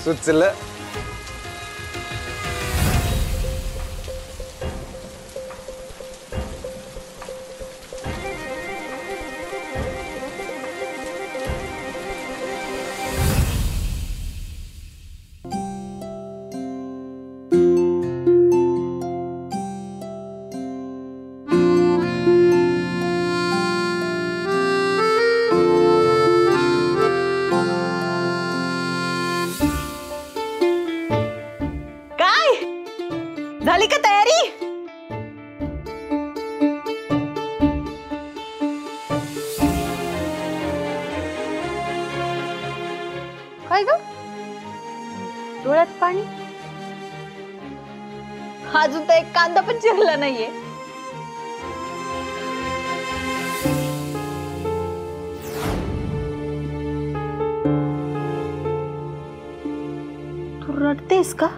सुचलं. झाली का तयारी? काय ग डोळ्यात पाणी? अजून तर एक कांदा पण चिरला नाहीये. तू रडतेस का?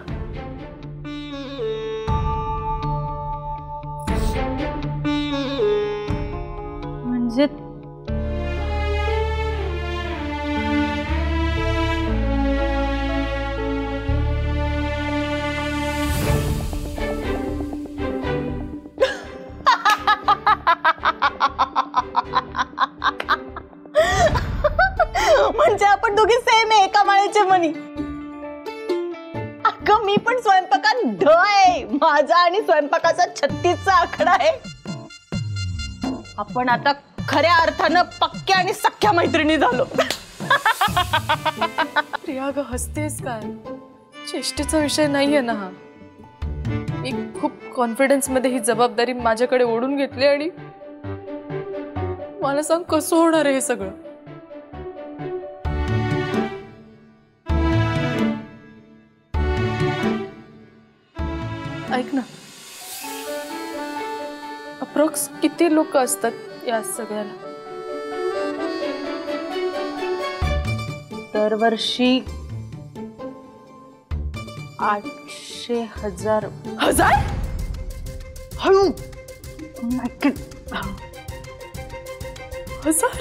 म्हणजे आपण दोघी सेम आहे, एका माळेचे मणी. अगं मी पण स्वयंपाकात ढ आहे. माझा आणि स्वयंपाकाचा 36चा आकडा आहे. आपण आता खऱ्या अर्थानं पक्क्या आणि सख्या मैत्रिणी झालो. प्रिया ग हसतेस काय? चेष्टेचा विषय नाहीये ना हा. मी खूप कॉन्फिडन्स मध्ये ही जबाबदारी माझ्याकडे ओढून घेतली आणि मला सांग कसं होणार आहे हे सगळं? ऐक ना, अप्रॉक्स किती लोक असतात या सगळ्याला? दरवर्षी 800,000. हजार? हळू. हजार?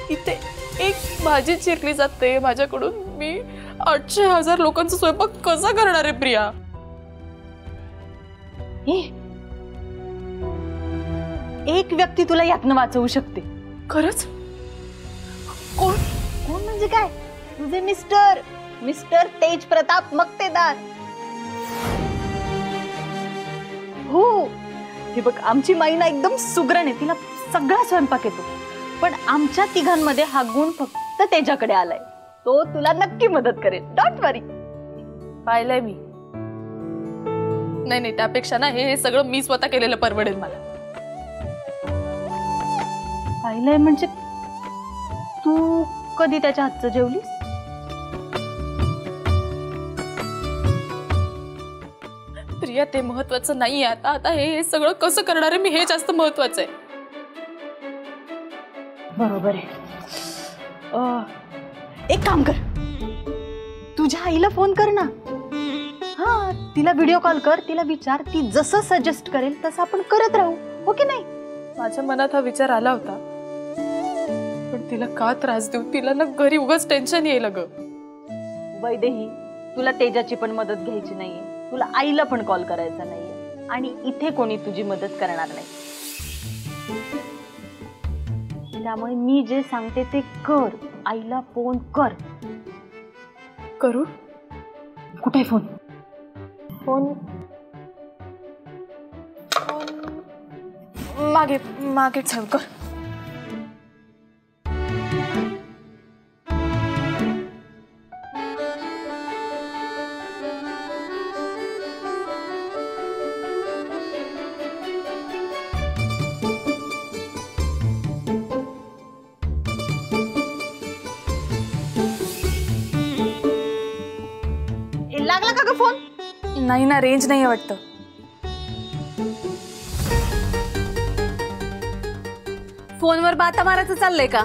इथे एक भाजी चिरली जाते माझ्याकडून, मी 800,000 लोकांचा स्वयंपाक कसा करणार आहे प्रिया? एक व्यक्ती तुला यातनं वाचवू शकते. खरंच? कोण? कोण म्हणजे काय? तुझे मिस्टर तेज प्रताप मक्तेदार. हो, हे बघ आमची माईना एकदम सुगरण आहे. तिला सगळा स्वयंपाक येतो. पण आमच्या तिघांमध्ये हा गुण फक्त तेजाकडे आलाय. तो तुला नक्की मदत करेल. डोंट वरी. पाहिलंय मी. नाही त्यापेक्षा ना हे सगळं मी स्वतः केलेलं परवडेल मला. पाहिलंय म्हणजे तू कधी त्याच्या हातचं जेवलीस? प्रिया ते महत्वाचं नाहीये आता. आता हे सगळं कसं करणार आहे मी, हे जास्त महत्वाचं आहे. बरोबर आहे. एक काम कर, तुझ्या आईला फोन कर ना. हा, तिला व्हिडिओ कॉल कर. तिला विचार, ती जसं सजेस्ट करेल तसं आपण करत राहू. हो की नाही? माझ्या मनात हा विचार आला होता, पण तिला का त्रास देऊ? तिला ना घरी उगाच टेन्शन येईल ग. वैदेही, तुला तेजाची पण मदत घ्यायची नाहीये. तुला आईला पण कॉल करायचा नाहीये. आणि इथे कोणी तुझी मदत करणार नाही. त्यामुळे मी जे सांगते ते कर. आईला फोन कर. करू? कुठे फोन? फोन मागे मागे ठेव. कर. लागला का ग फोन? नाही ना, रेंज नाही वाटतं. फोनवर बाता मारायचं चाललंय का?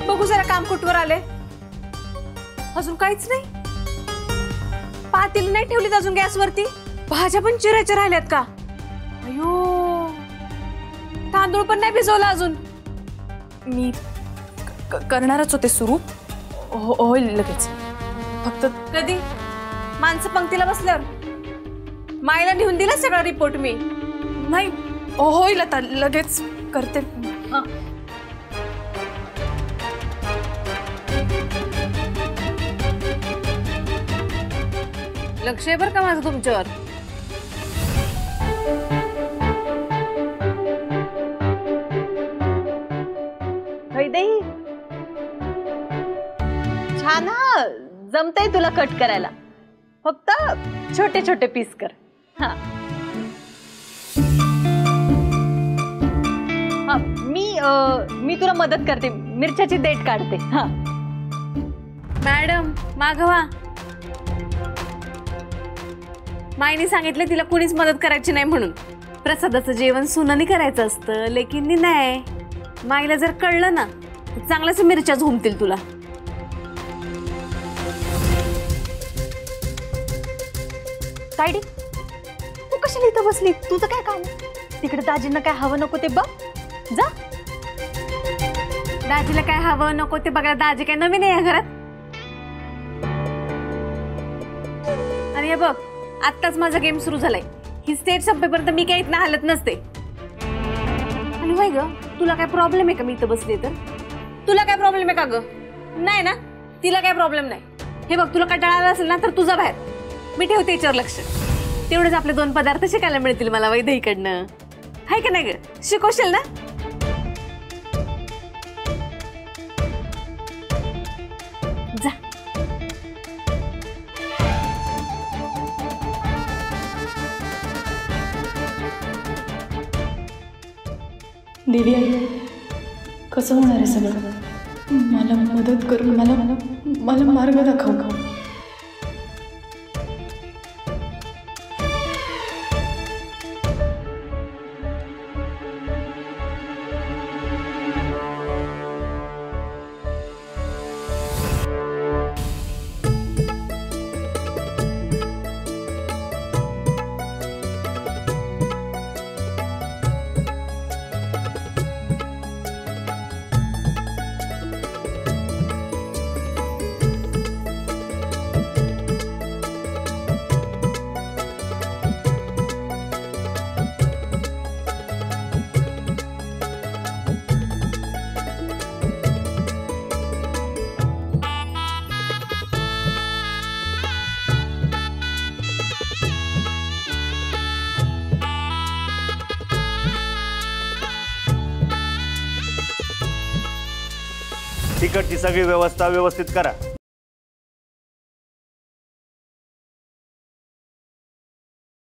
बघू जरा काम कुठवर आले. अजून काहीच नाही. पातेली नाही ठेवलीत अजून गॅसवरती. भाज्या पण चिरायच्या राहिल्यात का? अयो, तांदूळ पण नाही भिजवला अजून. मी करणारच होते सुरू. होईल लगेच. फक्त कधी? माणसं पंक्तीला बसल्यावर मायला नेऊन दिला सगळा रिपोर्ट मी. नाही, होईल आता लगेच करते. हा. लक्ष आहे बरं का माझं तुमच्यावर. वैदेही, छान हा. जमतंय तुला कट करायला. फक्त छोटे छोटे पीस कर. हा हा, मी तुला मदत करते. मिरच्याची देठ काढते. हा मॅडम मागवा. माईने सांगितलं तिला कुणीच मदत करायची नाही म्हणून. प्रसादाचं जेवण सुनानी करायचं असतं, लेकिन नाही. माईला जर कळलं ना तर चांगल्याच मिरच्या झोमतील तुला. तायडी, तू कशाला इथं बसली? तुझं काय काम? तिकडे दाजींना काय हवं नको ते बघ जा. दाजीला काय हवं नको ते बघायला दाजी काय नवीन आहे या घरात? आणि हे बघ, आत्ताच माझा गेम सुरू झालाय. ही स्टेज संपेपर्यंत मी काही इथनं हालत नसते. आणि होय ग, तुला काय प्रॉब्लेम आहे का मी इथं बसले तर? तुला काय प्रॉब्लेम आहे का ग? नाही ना, तिला काय प्रॉब्लेम नाही. हे बघ, तुला कंटाळा आला असेल ना तर तुझा बाहेर. मी ठेवते याच्यावर लक्ष. तेवढेच आपले 2 पदार्थ शिकायला मिळतील मला वैदेहीकडनं. हाय का नाही ग? शिकवशील ना? जा. देवी आई, कसं होणार आहे सगळं? मला मदत करून मला मार्ग दाखव. तिकडची सगळी व्यवस्था व्यवस्थित करा.